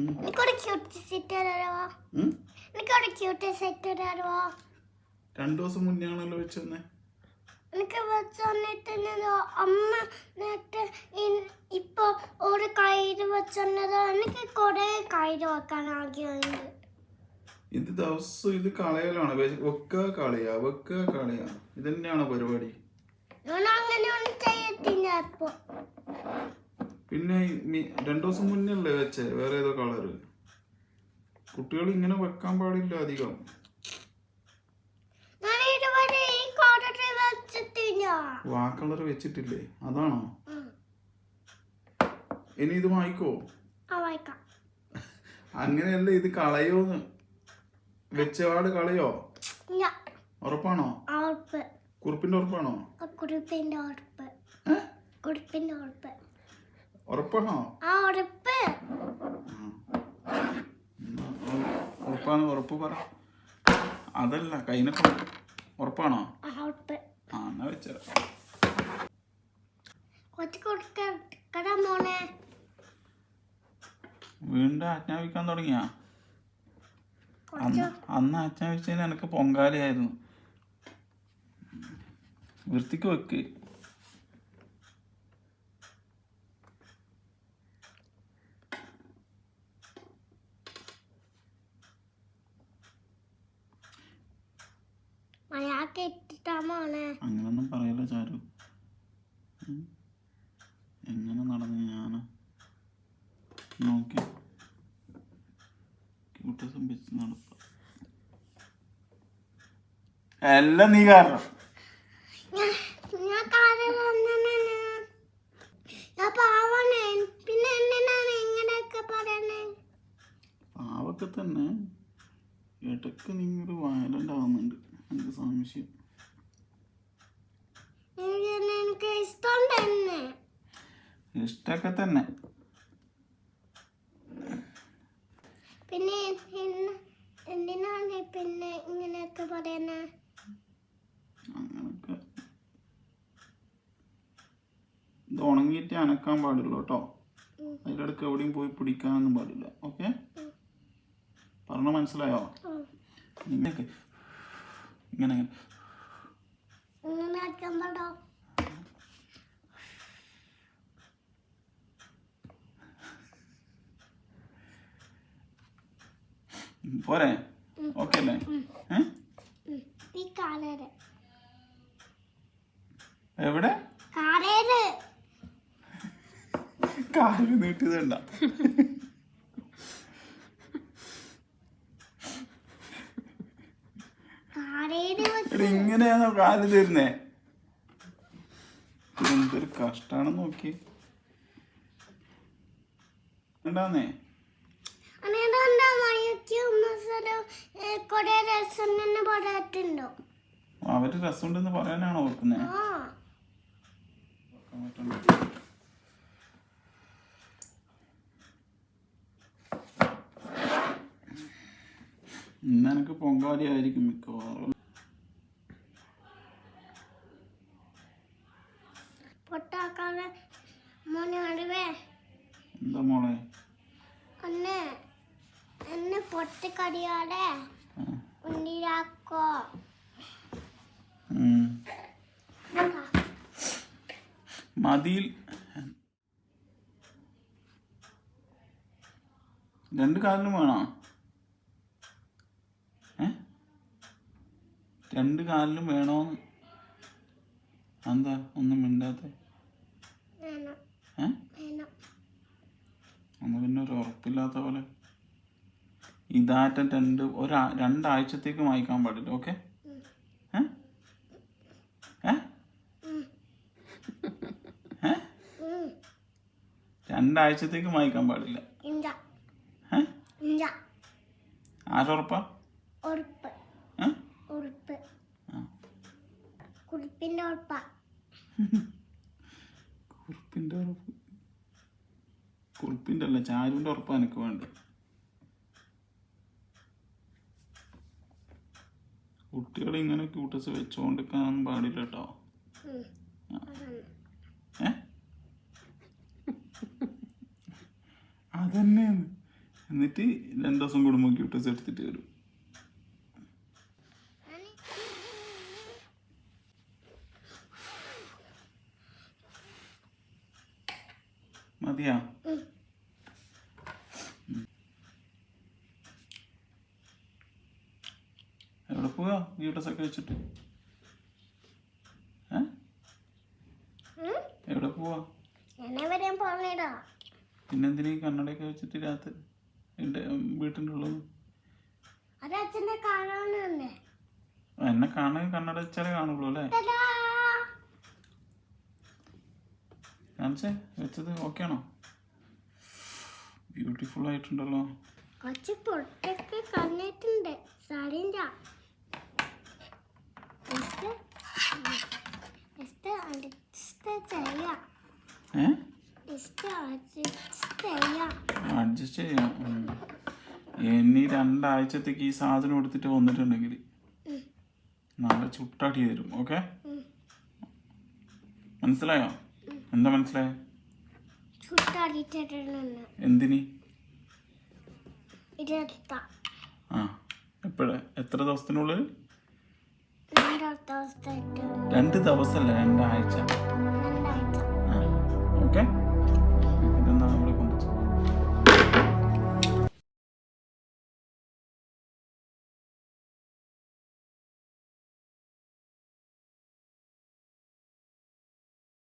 എനിക്കൊരു cute set തരാമോ? എനിക്കൊരു ക്യൂട്ട് സെറ്റ് തരാമോ? 2 ദിവസം മുന്നേ ആണല്ലോ വെച്ചെന്നേ. എനിക്ക് വെച്ചിട്ട് അമ്മ നേരത്തെ ഇപ്പൊ ഒരു കയ്യില് വെച്ചത്. എനിക്ക് കുറെ കയ്യില് വെക്കാൻ ആഗ്രഹമുണ്ട്. ഇത് ദിവസം ഇത് കളയലാണ്. വെക്കുക കളയാ ഇത് തന്നെയാണോ പരിപാടി? അങ്ങനെയൊന്നും ചെയ്യത്തില്ല. ഇപ്പൊ പിന്നെ 2 ദിവസം മുന്നേ അല്ലേ വെച്ചേ വേറെ ഏതോ കളറ്? കുട്ടികൾ ഇങ്ങനെ വെക്കാൻ പാടില്ല അധികം. ആ കളർ വെച്ചിട്ടില്ലേ? അതാണോ? ഇനി ഇത് വായിക്കോ? അങ്ങനെയല്ല, ഇത് കളയോന്ന്. വെച്ചപാട് കളയോ? ഉറപ്പാണോ? കുറിപ്പിന്റെ ഉറപ്പാണോ? ഉറപ്പാണോ? ഉറപ്പ് പറ. അതല്ല കൈനൊക്കെ ഉറപ്പാണോ? എന്നാ വെച്ചോ. വീണ്ടും ആജ്ഞാപിക്കാൻ തുടങ്ങിയ? അന്ന് ആജ്ഞാപിച്ചതിന് എനിക്ക് പൊങ്കാലയായിരുന്നു. വൃത്തിക്ക് വെക്ക്. അങ്ങനൊന്നും പറയല്ല ചാരു. എങ്ങനെ നടന്നു ഞാന് നോക്കി ക്യൂട്ടസം വെച്ച് നടപ്പ. എല്ലാം നീ കാരണം. പാവൊക്കെ തന്നെ ഇടയ്ക്ക് നിങ്ങൾ വയലന്റ് ആവുന്നുണ്ട്. എനിക്ക് സംശയം. ഇഷ്ടൊക്കെ തന്നെ. പിന്നെ എന്തിനാണ് പിന്നെ ഇങ്ങനെയൊക്കെ പറയുന്നേ? അങ്ങനൊക്കെ ഇത് ഉണങ്ങിയിട്ട് അനക്കാൻ പാടുള്ളൂ കേട്ടോ. അതിലിടക്ക് എവിടെയും പോയി പിടിക്കാനൊന്നും പാടില്ല. ഓക്കെ, പറഞ്ഞ മനസ്സിലായോ? ഇങ്ങനെ ഇങ്ങനെ പോരെ? ഓക്കെ അല്ലേ? എവിടെ കാല് നീട്ടിയതണ്ട. ഇങ്ങനെയാണോ കാല് തരുന്നേ? എന്തൊരു കഷ്ടാണ് നോക്കി. എന്താന്നേ അവര് രസമുണ്ടെന്ന് പറയാനാണോ ഓർക്കുന്നേ? ഇന്ന് എനിക്ക് പൊങ്കാലി ആയിരിക്കും മിക്കവാറും. എന്താ മോളെ? എന്നെ പൊട്ടിക്കടിയാടെ ഉണ്ടിരാക്കോ. മതിയിൽ 2 കാലിനും വേണോ? 2 കാലിലും വേണോന്ന്? എന്താ ഒന്നും മിണ്ടാത്തെ? ഒന്ന് പിന്നെ ഒരു ഉറപ്പില്ലാത്ത പോലെ. ഇതാറ്റം 2 ആഴ്ചത്തേക്ക് വായിക്കാൻ പാടില്ല. ഓക്കെ? 2 ആഴ്ചത്തേക്ക് വായിക്കാൻ പാടില്ല. ആരുറപ്പാ? കുറിപ്പിന്റെ ഉറപ്പ്. കുറിപ്പിന്റെ അല്ല, ചാരുവിന്റെ ഉറപ്പാ എനിക്ക് വേണ്ടത്. കുട്ടികൾ ഇങ്ങനെ ക്യൂട്ടസ് വെച്ചോണ്ടിരിക്കാനൊന്നും പാടില്ല കേട്ടോ. അതന്നെയാണ് എന്നിട്ട് 2 ദിവസം കൂടുമ്പോൾ ക്യൂട്ടസ് എടുത്തിട്ട് വരും. മതിയാ? എവിടെ പോവാ ക്യൂട്ടസ് ഒക്കെ വെച്ചിട്ട്? എവിടെ പോവാ? പിന്നെന്തിനാ ഈ കണ്ണടയൊക്കെ വെച്ചിട്ട് രാത്രി വീട്ടിൻ്റെ ഉള്ളത്? എന്നെ കാണാൻ കണ്ണട വെച്ചാലേ കാണുള്ളൂ അല്ലേ? കാണിച്ചേ വെച്ചത് ഓക്കെ ആണോ? ബ്യൂട്ടിഫുൾ ആയിട്ടുണ്ടല്ലോ. കുറച്ച് പൊട്ടൊക്കെ കണ്ടിട്ടുണ്ട്. സാരിൻ്റെ അഡ്ജസ്റ്റ് ചെയ്യാം. ഇനി 2 ആഴ്ചത്തേക്ക് ഈ സാധനം എടുത്തിട്ട് വന്നിട്ടുണ്ടെങ്കിൽ നല്ല ചുട്ടാട്ടി തരും. ഓക്കെ, മനസ്സിലായോ? എന്താ മനസ്സിലായോ? എന്തിന്? ആ, എപ്പോഴാ? എത്ര ദിവസത്തിനുള്ളിൽ? 2 ദിവസത്തെ 2 ദിവസമല്ല, 2 ആഴ്ച.